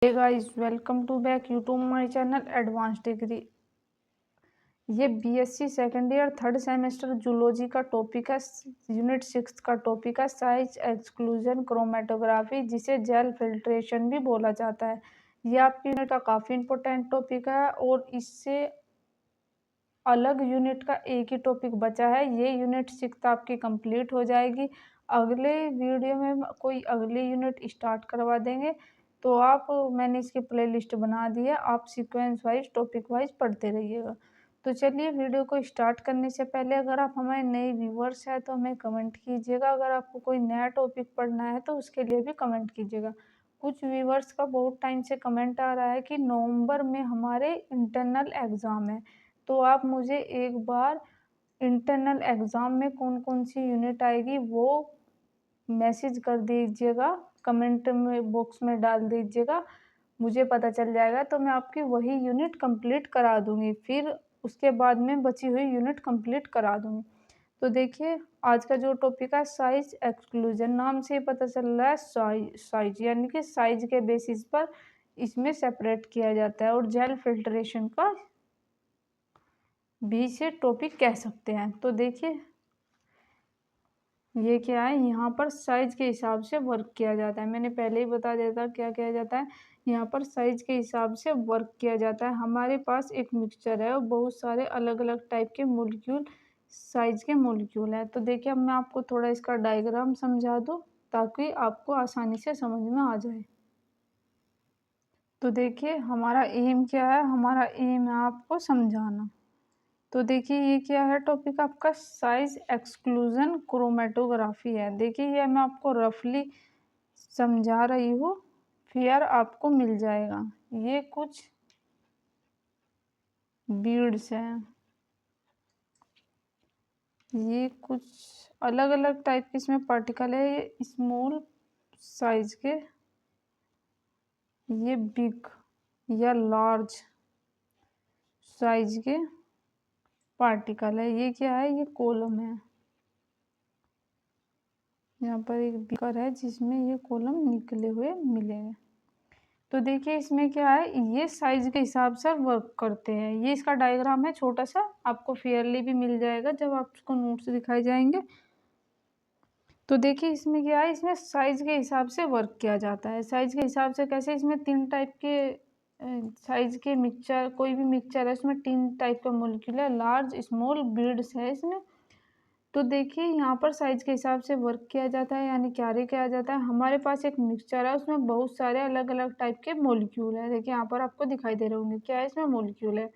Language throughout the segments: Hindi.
Hey guys, welcome to back YouTube my channel advance degree. ये BSc second year third semester zoology का टॉपिक है। यूनिट 6 का टॉपिक है साइज एक्सक्लूजन क्रोमेटोग्राफी, जिसे जेल फिल्ट्रेशन भी बोला जाता है। ये आपकी यूनिट का काफ़ी इंपॉर्टेंट टॉपिक है और इससे अलग यूनिट का एक ही टॉपिक बचा है। ये यूनिट 6 आपकी कंप्लीट हो जाएगी। अगले वीडियो में कोई अगली यूनिट स्टार्ट करवा देंगे। तो मैंने इसकी प्लेलिस्ट बना दी है, आप सीक्वेंस वाइज टॉपिक वाइज पढ़ते रहिएगा। तो चलिए वीडियो को स्टार्ट करने से पहले अगर आप हमारे नए व्यूवर्स हैं तो हमें कमेंट कीजिएगा। अगर आपको कोई नया टॉपिक पढ़ना है तो उसके लिए भी कमेंट कीजिएगा। कुछ व्यूवर्स का बहुत टाइम से कमेंट आ रहा है कि नवंबर में हमारे इंटरनल एग्ज़ाम है, तो आप मुझे एक बार इंटरनल एग्ज़ाम में कौन कौन सी यूनिट आएगी वो मैसेज कर दीजिएगा, कमेंट में बॉक्स में डाल दीजिएगा, मुझे पता चल जाएगा तो मैं आपकी वही यूनिट कंप्लीट करा दूँगी। फिर उसके बाद में बची हुई यूनिट कंप्लीट करा दूँगी। तो देखिए आज का जो टॉपिक है साइज एक्सक्लूजन, नाम से ही पता चल रहा है साइज यानी कि साइज के बेसिस पर इसमें सेपरेट किया जाता है और जेल फिल्ट्रेशन का भी से टॉपिक कह सकते हैं। तो देखिए ये क्या है, यहाँ पर साइज के हिसाब से वर्क किया जाता है। मैंने पहले ही बता दिया था क्या किया जाता है। यहाँ पर साइज के हिसाब से वर्क किया जाता है। हमारे पास एक मिक्सचर है और बहुत सारे अलग अलग टाइप के मॉलिक्यूल, साइज के मॉलिक्यूल है। तो देखिए अब मैं आपको थोड़ा इसका डायग्राम समझा दूँ ताकि आपको आसानी से समझ में आ जाए। तो देखिए हमारा एम क्या है, हमारा एम है आपको समझाना। तो देखिए ये क्या है टॉपिक आपका, साइज एक्सक्लूजन क्रोमेटोग्राफी है। देखिए ये मैं आपको रफली समझा रही हूँ, फिर आपको मिल जाएगा। ये कुछ बीड्स हैं, ये कुछ अलग अलग टाइप के इसमें पार्टिकल है। ये स्मॉल साइज के, ये बिग या लार्ज साइज के पार्टिकल है। ये क्या है, ये कॉलम है। यहाँ पर एक बीकर है जिसमें ये कॉलम निकले हुए मिलेंगे। तो देखिए इसमें क्या है, ये साइज के हिसाब से वर्क करते हैं। ये इसका डायग्राम है छोटा सा, आपको फेयरली भी मिल जाएगा जब आपको नोट्स दिखाए जाएंगे। तो देखिए इसमें क्या है, इसमें साइज के हिसाब से वर्क किया जाता है। साइज के हिसाब से कैसे, इसमें 3 टाइप के साइज के मिक्सचर, कोई भी मिक्सचर है उसमें 3 टाइप का मॉलिक्यूल है, लार्ज स्मॉल बीड्स है इसमें। तो देखिए यहाँ पर साइज के हिसाब से वर्क किया जाता है, यानी कैरी किया जाता है। हमारे पास एक मिक्सचर है, उसमें बहुत सारे अलग अलग टाइप के मॉलिक्यूल है। देखिए यहाँ पर आपको दिखाई दे रहे होंगे क्या है, इसमें मॉलिक्यूल है।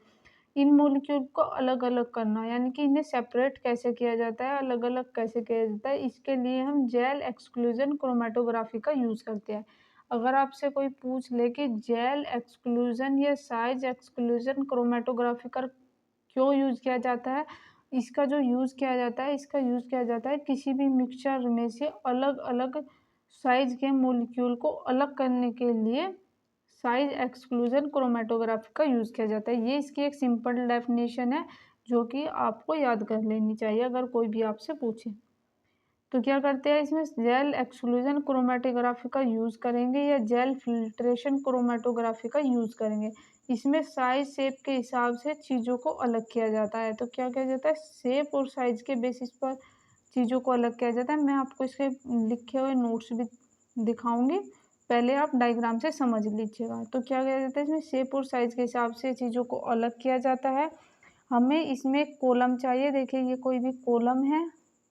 इन मॉलिक्यूल को अलग अलग करना, यानी कि इन्हें सेपरेट कैसे किया जाता है, अलग अलग कैसे किया जाता है, इसके लिए हम जेल एक्सक्लूजन क्रोमेटोग्राफी का यूज़ करते हैं। अगर आपसे कोई पूछ ले कि जेल एक्सक्लूजन या साइज एक्सक्लूजन क्रोमेटोग्राफी का क्यों यूज़ किया जाता है, इसका जो यूज़ किया जाता है, इसका यूज़ किया जाता है किसी भी मिक्सचर में से अलग अलग साइज के मॉलिक्यूल को अलग करने के लिए साइज एक्सक्लूजन क्रोमेटोग्राफी का यूज़ किया जाता है। ये इसकी एक सिंपल डेफिनेशन है जो कि आपको याद कर लेनी चाहिए अगर कोई भी आपसे पूछे। तो क्या करते हैं, इसमें जेल एक्सक्लूजन क्रोमेटोग्राफी का यूज़ करेंगे या जेल फिल्ट्रेशन क्रोमेटोग्राफी का यूज़ करेंगे। इसमें साइज शेप के हिसाब से चीज़ों को अलग किया जाता है। तो क्या किया जाता है, शेप और साइज के बेसिस पर चीज़ों को अलग किया जाता है। मैं आपको इसके लिखे हुए नोट्स भी दिखाऊंगी, पहले आप डायग्राम से समझ लीजिएगा। तो क्या किया जाता है, इसमें शेप और साइज के हिसाब से चीज़ों को अलग किया जाता है। हमें इसमें एक कॉलम चाहिए। देखिए ये कोई भी कॉलम है,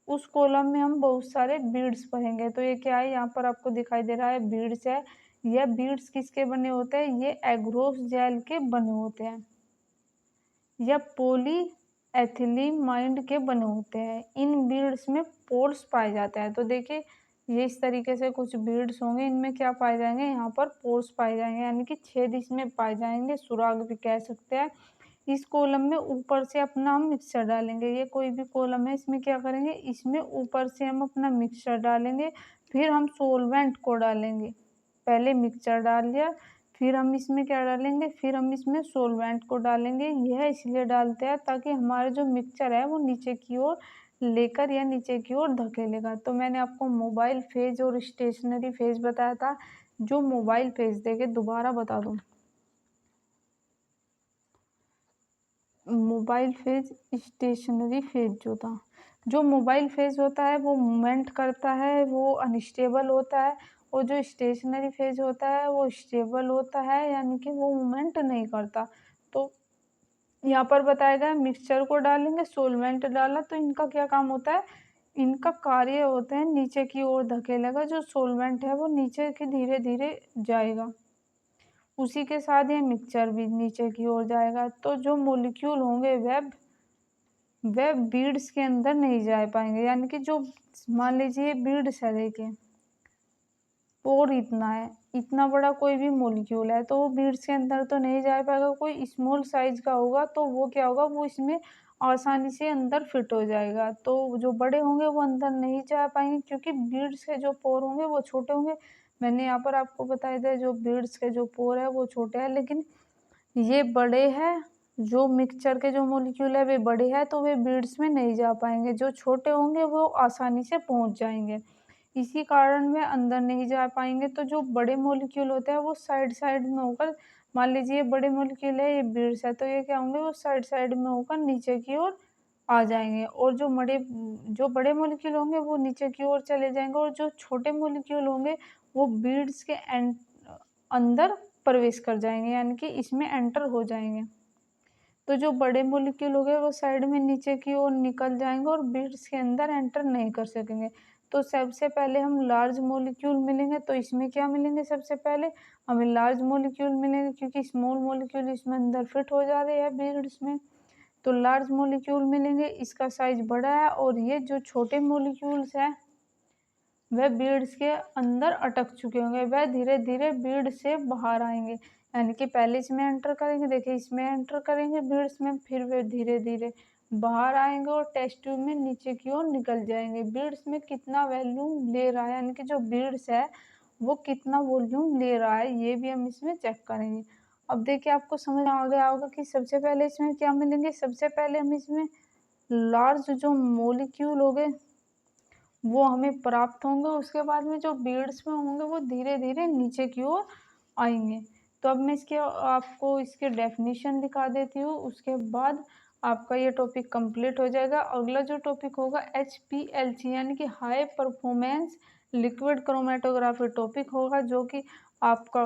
उस कॉलम में हम बहुत सारे बीड्स भरेंगे। तो ये क्या है, यहाँ पर आपको दिखाई दे रहा है बीड्स है। यह बीड्स किसके बने होते हैं, ये एग्रोस जेल के बने होते हैं या पॉली एथिलीमाइड के बने होते हैं। इन बीड्स में पोर्स पाए जाते हैं। तो देखिए ये इस तरीके से कुछ बीड्स होंगे, इनमें क्या पाए जाएंगे, यहाँ पर पोर्स पाए जाएंगे, यानी कि छेद इसमें पाए जाएंगे, सुराग भी कह सकते हैं। इस कॉलम में ऊपर से अपना हम मिक्सचर डालेंगे। ये कोई भी कॉलम है, इसमें क्या करेंगे, इसमें ऊपर से हम अपना मिक्सचर डालेंगे, फिर हम सोलवेंट को डालेंगे। पहले मिक्सचर डाल लिया, फिर हम इसमें क्या डालेंगे, फिर हम इसमें सोलवेंट को डालेंगे। यह इसलिए डालते हैं ताकि हमारा जो मिक्सचर है वो नीचे की ओर लेकर या नीचे की ओर धकेलेगा। तो मैंने आपको मोबाइल फेज और स्टेशनरी फेज बताया था। जो मोबाइल फेज देखे, दोबारा बता दूं, मोबाइल फेज, स्टेशनरी फेज जो मोबाइल फेज होता है वो मूवमेंट करता है, वो अनस्टेबल होता है, और जो स्टेशनरी फेज होता है वो स्टेबल होता है, यानी कि वो मूवमेंट नहीं करता। तो यहाँ पर बताया गया मिक्सचर को डालेंगे, सोलवेंट डाला, तो इनका क्या काम होता है, इनका कार्य होता है नीचे की ओर धकेलेगा, जो सोलवेंट है वो नीचे की धीरे धीरे जाएगा, उसी के साथ ये मिक्सचर भी नीचे की ओर जाएगा। तो जो मोलिक्यूल होंगे वह बीड्स के अंदर नहीं जा पाएंगे, यानी कि जो मान लीजिए बीड्स है, देखिए पोर इतना है, इतना बड़ा कोई भी मोलिक्यूल है तो वो बीड्स के अंदर तो नहीं जा पाएगा। कोई स्मॉल साइज का होगा तो वो क्या होगा, वो इसमें आसानी से अंदर फिट हो जाएगा। तो जो बड़े होंगे वो अंदर नहीं जा पाएंगे, क्योंकि बीड्स के जो पोर होंगे वो छोटे होंगे। मैंने यहाँ पर आपको बताया था जो बीड्स के जो पोर है वो छोटे हैं, लेकिन ये बड़े हैं। जो मिक्सचर के जो मोलिक्यूल है वे बड़े हैं तो वे बीड्स में नहीं जा पाएंगे, जो छोटे होंगे वो आसानी से पहुंच जाएंगे, इसी कारण वे अंदर नहीं जा पाएंगे। तो जो बड़े मोलिक्यूल होते हैं वो साइड साइड में होकर, मान लीजिए बड़े मोलिक्यूल है, ये बीड्स है, तो ये क्या होंगे, वो साइड साइड में होकर नीचे की ओर आ जाएंगे, और जो बड़े मोलिक्यूल होंगे वो नीचे की ओर चले जाएंगे, और जो छोटे मोलिक्यूल होंगे वो बीड्स के अंदर प्रवेश कर जाएंगे, यानी कि इसमें एंटर हो जाएंगे। तो जो बड़े मोलिक्यूल हो गए वो साइड में नीचे की ओर निकल जाएंगे और बीड्स के अंदर एंटर नहीं कर सकेंगे। तो सबसे पहले हम लार्ज मोलिक्यूल मिलेंगे, तो इसमें क्या मिलेंगे, सबसे पहले हमें लार्ज मोलिक्यूल मिलेंगे, क्योंकि स्मॉल मोलिक्यूल इसमें अंदर फिट हो जा रहे हैं बीड्स में। तो लार्ज मोलिक्यूल मिलेंगे, इसका साइज बड़ा है, और ये जो छोटे मोलिक्यूल्स हैं वह बीड्स के अंदर अटक चुके होंगे, वह धीरे धीरे बीड से बाहर आएंगे, यानी कि पहले इसमें एंटर करेंगे, देखिए इसमें एंटर करेंगे बीड्स में, फिर वे धीरे धीरे बाहर आएंगे और टेस्ट ट्यूब में नीचे की ओर निकल जाएंगे। बीड्स में कितना वॉल्यूम ले रहा है, यानी कि जो बीड्स है वो कितना वॉल्यूम ले रहा है, ये भी हम इसमें चेक करेंगे। अब देखिए आपको समझ आ गया होगा कि सबसे पहले इसमें क्या मिलेंगे, सबसे पहले हम इसमें लार्ज जो मोलिक्यूल हो गए वो हमें प्राप्त होंगे, उसके बाद में जो बीड्स में होंगे वो धीरे धीरे नीचे की ओर आएंगे। तो अब मैं आपको इसके डेफिनेशन दिखा देती हूँ, उसके बाद आपका ये टॉपिक कंप्लीट हो जाएगा। अगला जो टॉपिक होगा HPLC, यानी कि high performance liquid chromatography topic होगा, जो कि आपका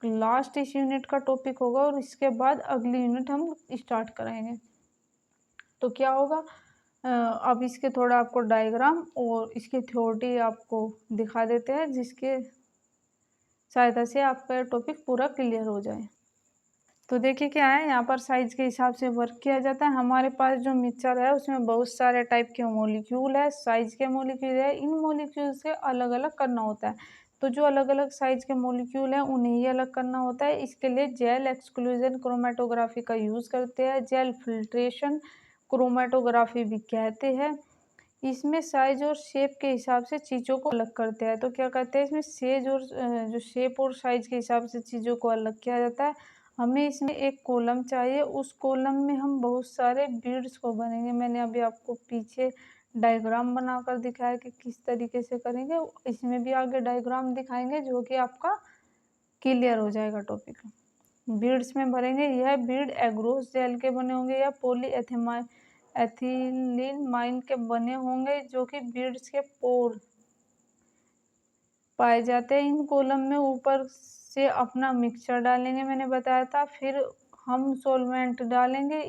लास्ट इस यूनिट का टॉपिक होगा, और इसके बाद अगली यूनिट हम स्टार्ट करेंगे। तो क्या होगा, अब इसके थोड़ा आपको डायग्राम और इसकी थ्योरी आपको दिखा देते हैं, जिसके सहायता से आपका टॉपिक पूरा क्लियर हो जाए। तो देखिए क्या है, यहाँ पर साइज के हिसाब से वर्क किया जाता है। हमारे पास जो मिक्सचर है उसमें बहुत सारे टाइप के मोलिक्यूल है, साइज के मोलिक्यूल है, इन मोलिक्यूल से अलग अलग करना होता है। तो जो अलग अलग साइज के मोलिक्यूल हैं उन्हें ही अलग करना होता है। इसके लिए जेल एक्सक्लूजन क्रोमेटोग्राफी का यूज़ करते हैं, जेल फिल्ट्रेशन क्रोमेटोग्राफी भी कहते हैं। इसमें साइज और शेप के हिसाब से चीज़ों को अलग करते हैं। तो क्या कहते हैं, इसमें सेज और जो शेप और साइज के हिसाब से चीज़ों को अलग किया जाता है। हमें इसमें एक कॉलम चाहिए, उस कॉलम में हम बहुत सारे बीड्स को भरेंगे। मैंने अभी आपको पीछे डायग्राम बनाकर दिखाया कि किस तरीके से करेंगे, इसमें भी आगे डायग्राम दिखाएंगे जो कि आपका क्लियर हो जाएगा टॉपिक। बीड्स में भरेंगे, यह बीड एग्रोस जेल के बने होंगे या एथिलीन माइन के बने होंगे, जो कि बीड्स के पोर पाए जाते हैं। इन कॉलम में ऊपर से अपना मिक्सचर डालेंगे, मैंने बताया था। फिर हम सोलवेंट डालेंगे,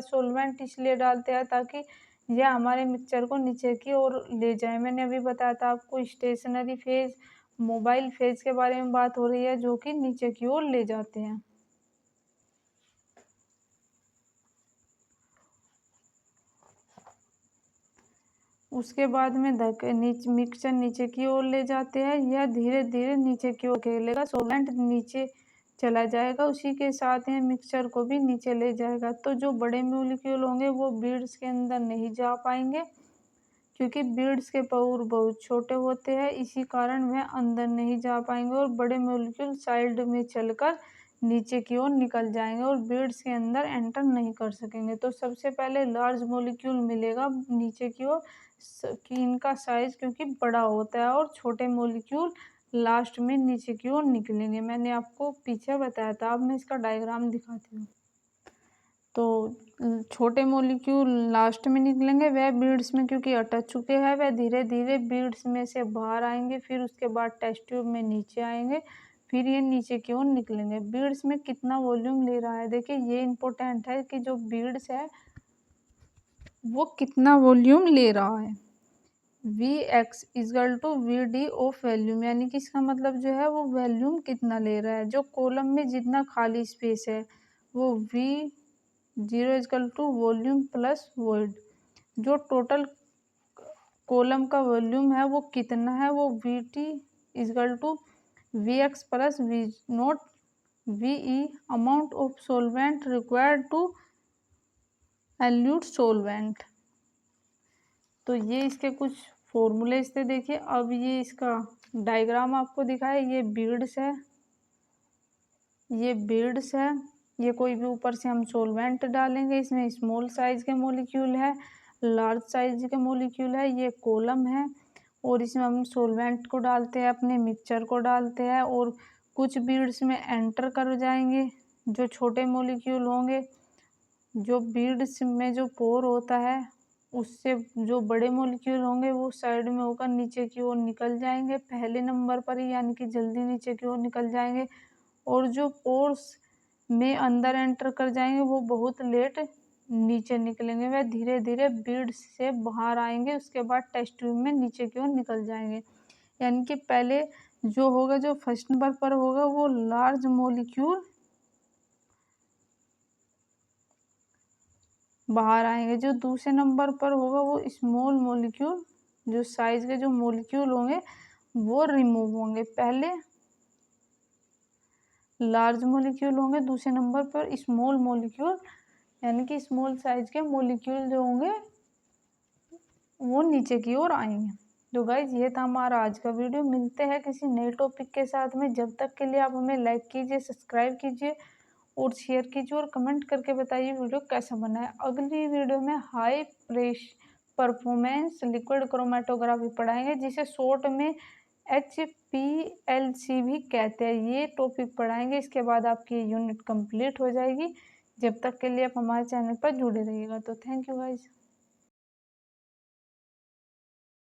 सोलवेंट इसलिए डालते हैं ताकि यह हमारे मिक्सचर को नीचे की ओर ले जाए। मैंने अभी बताया था आपको स्टेशनरी फेज, मोबाइल फेज के बारे में बात हो रही है, जो कि नीचे की ओर ले जाते हैं। उसके बाद में मिक्सचर नीचे की ओर ले जाते हैं, यह धीरे धीरे नीचे की ओर खेलेगा, सोलवेंट नीचे चला जाएगा, उसी के साथ ही मिक्सचर को भी नीचे ले जाएगा। तो जो बड़े मोलिक्यूल होंगे वो बीड्स के अंदर नहीं जा पाएंगे, क्योंकि बीड्स के पोर बहुत छोटे होते हैं, इसी कारण वह अंदर नहीं जा पाएंगे, और बड़े मोलिक्यूल साइड में चलकर नीचे की ओर निकल जाएंगे और बीड्स के अंदर एंटर नहीं कर सकेंगे। तो सबसे पहले लार्ज मोलिक्यूल मिलेगा नीचे की ओर, कि इनका साइज क्योंकि बड़ा होता है, और छोटे मोलिक्यूल लास्ट में नीचे की ओर निकलेंगे। मैंने आपको पीछे बताया था, अब मैं इसका डायग्राम दिखाती हूँ। तो छोटे मॉलिक्यूल लास्ट में निकलेंगे, वह बीड्स में क्योंकि अटच चुके हैं, वह धीरे धीरे बीड्स में से बाहर आएंगे, फिर उसके बाद टेस्ट ट्यूब में नीचे आएंगे, फिर ये नीचे की ओर निकलेंगे। बीड्स में कितना वॉल्यूम ले रहा है, देखिए ये इम्पोर्टेंट है कि जो बीड्स है वो कितना वॉल्यूम ले रहा है। V X is equal to V D of volume, यानी कि इसका मतलब जो है वो वॉल्यूम कितना ले रहा है। जो कॉलम में जितना खाली स्पेस है वो V zero is equal to volume plus void. जो टोटल कॉलम का वॉल्यूम है वो कितना है, वो V T is equal to V X plus V nought V E amount of solvent required to elute solvent. तो ये इसके कुछ फॉर्मूलेज थे। देखिए अब ये इसका डायग्राम आपको दिखाए, ये बीड्स है, ये बीड्स है, ये कोई भी ऊपर से हम सोलवेंट डालेंगे, इसमें स्मॉल साइज के मॉलिक्यूल है, लार्ज साइज के मॉलिक्यूल है, ये कॉलम है, और इसमें हम सोलवेंट को डालते हैं, अपने मिक्सचर को डालते हैं, और कुछ बीड्स में एंटर कर जाएंगे जो छोटे मॉलिक्यूल होंगे। जो बीड्स में जो पोर होता है उससे जो बड़े मॉलिक्यूल होंगे वो साइड में होकर नीचे की ओर निकल जाएंगे पहले नंबर पर ही, यानी कि जल्दी नीचे की ओर निकल जाएंगे। और जो पोर्स में अंदर एंटर कर जाएंगे वो बहुत लेट नीचे निकलेंगे, वह धीरे धीरे बीड्स से बाहर आएंगे, उसके बाद टेस्ट ट्यूब में नीचे की ओर निकल जाएंगे। यानी कि पहले जो होगा, जो फर्स्ट नंबर पर होगा वो लार्ज मॉलिक्यूल बाहर आएंगे, जो दूसरे नंबर पर होगा वो स्मॉल मॉलिक्यूल, जो साइज के जो मॉलिक्यूल होंगे वो रिमूव होंगे। पहले लार्ज मॉलिक्यूल होंगे, दूसरे नंबर पर स्मॉल मॉलिक्यूल, यानी कि स्मॉल साइज के मॉलिक्यूल जो होंगे वो नीचे की ओर आएंगे। तो गाइज ये था हमारा आज का वीडियो। मिलते हैं किसी नए टॉपिक के साथ में। जब तक के लिए आप हमें लाइक कीजिए, सब्सक्राइब कीजिए और शेयर कीजिए, और कमेंट करके बताइए वीडियो कैसा बना है। अगली वीडियो में हाई परफॉर्मेंस लिक्विड क्रोमेटोग्राफी पढ़ाएंगे, जिसे शॉर्ट में HPLC भी कहते हैं। ये टॉपिक पढ़ाएंगे, इसके बाद आपकी यूनिट कंप्लीट हो जाएगी। जब तक के लिए आप हमारे चैनल पर जुड़े रहिएगा। तो थैंक यू गाइज।